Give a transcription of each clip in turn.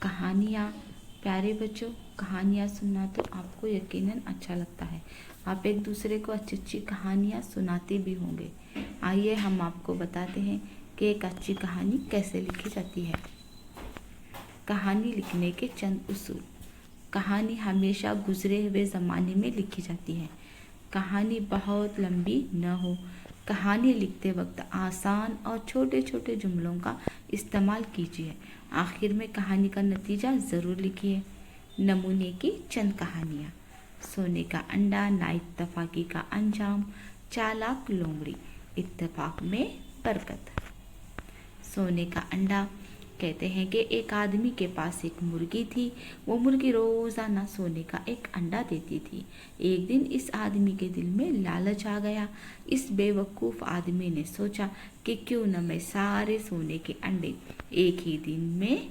कहानियाँ। प्यारे बच्चों, कहानियाँ सुनना तो आपको यकीनन अच्छा लगता है। आप एक दूसरे को अच्छी अच्छी कहानियाँ सुनाते भी होंगे। आइए हम आपको बताते हैं कि एक अच्छी कहानी कैसे लिखी जाती है। कहानी लिखने के चंद उसूल। कहानी हमेशा गुजरे हुए ज़माने में लिखी जाती है। कहानी बहुत लंबी न हो। कहानी लिखते वक्त आसान और छोटे छोटे जुमलों का इस्तेमाल कीजिए। आखिर में कहानी का नतीजा ज़रूर लिखिए। नमूने की चंद कहानियाँ। सोने का अंडा, नाइत्तफाकी का अंजाम, चालाक लोमड़ी, इत्तेफाक में बरकत। सोने का अंडा। कहते हैं कि एक आदमी के पास एक मुर्गी थी। वो मुर्गी रोजाना सोने का एक अंडा देती थी। एक दिन इस आदमी के दिल में लालच आ गया। इस बेवकूफ़ आदमी ने सोचा कि क्यों न मैं सारे सोने के अंडे एक ही दिन में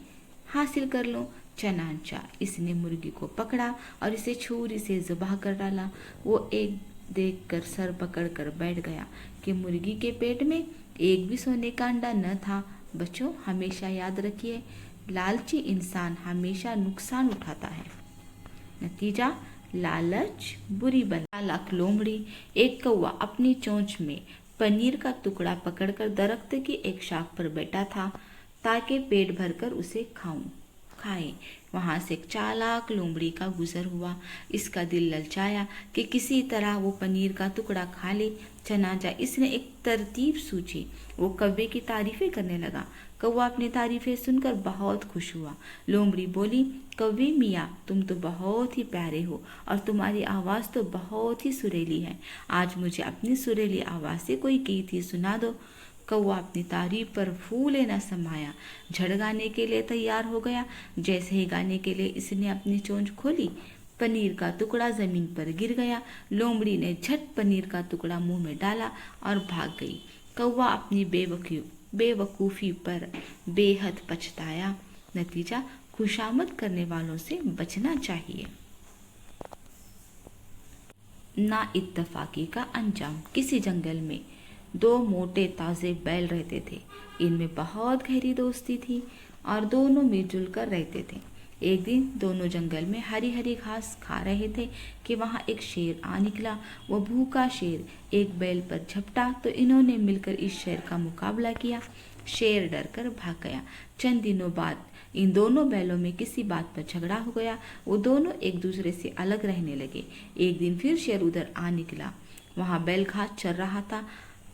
हासिल कर लूं। चनांचा इसने मुर्गी को पकड़ा और इसे छुरी से ज़ुबाह कर डाला। वो एक देखकर सर पकड़ कर बैठ गया कि मुर्गी के पेट में एक भी सोने का अंडा न था। बच्चों, हमेशा याद रखिए, लालची इंसान हमेशा नुकसान उठाता है। नतीजा, लालच बुरी बला। चालाक लोमड़ी। एक कौवा अपनी चोंच में पनीर का टुकड़ा पकड़कर दरख्त की एक शाख पर बैठा था ताकि पेट भरकर उसे खाए। वहां से एक चालाक लोमड़ी का गुजर हुआ। इसका दिल ललचाया कि किसी तरह वो पनीर का टुकड़ा खा ले। चनाचा इसने एक तरतीब सूझी। वो कौवे की तारीफें करने लगा। कौवा अपनी तारीफें सुनकर बहुत खुश हुआ। लोमड़ी बोली, कौवे मियाँ, तुम तो बहुत ही प्यारे हो और तुम्हारी आवाज़ तो बहुत ही सुरीली है। आज मुझे अपनी सुरीली आवाज़ से कोई गीत सुना दो। कौवा अपनी तारीफ पर फूले न समाया, झड़ गाने के लिए तैयार हो गया। जैसे ही गाने के लिए इसने अपनी चोंच खोली, पनीर का टुकड़ा जमीन पर गिर गया। लोमड़ी ने झट पनीर का टुकड़ा मुंह में डाला और भाग गई। कौवा अपनी बेवकूफ़ी पर बेहद पछताया। नतीजा, खुशामद करने वालों से बचना चाहिए। ना इत्तफाकी का अंजाम। किसी जंगल में दो मोटे ताजे बैल रहते थे। इनमें बहुत गहरी दोस्ती थी और दोनों मिलजुल कर रहते थे। एक दिन दोनों जंगल में हरी हरी घास खा रहे थे कि वहाँ एक शेर आ निकला। वो भूखा शेर एक बैल पर झपटा तो इन्होंने मिलकर इस शेर का मुकाबला किया। शेर डर कर भाग गया। चंद दिनों बाद इन दोनों बैलों में किसी बात पर झगड़ा हो गया। वो दोनों एक दूसरे से अलग रहने लगे। एक दिन फिर शेर उधर आ निकला। वहाँ बैल घास चर रहा था।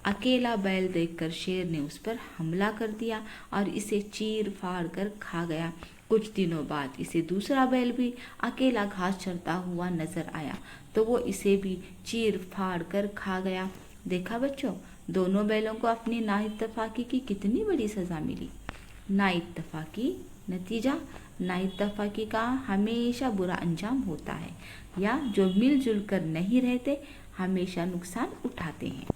अकेला बैल देखकर शेर ने उस पर हमला कर दिया और इसे चीर फाड़ कर खा गया। कुछ दिनों बाद इसे दूसरा बैल भी अकेला घास चरता हुआ नजर आया तो वो इसे भी चीर फाड़ कर खा गया। देखा बच्चों, दोनों बैलों को अपनी नाइत्तफाकी की कितनी बड़ी सजा मिली। नाइत्तफाकी। नतीजा, नाइत्तफाकी का हमेशा बुरा अंजाम होता है, या जो मिलजुल कर नहीं रहते हमेशा नुकसान उठाते हैं।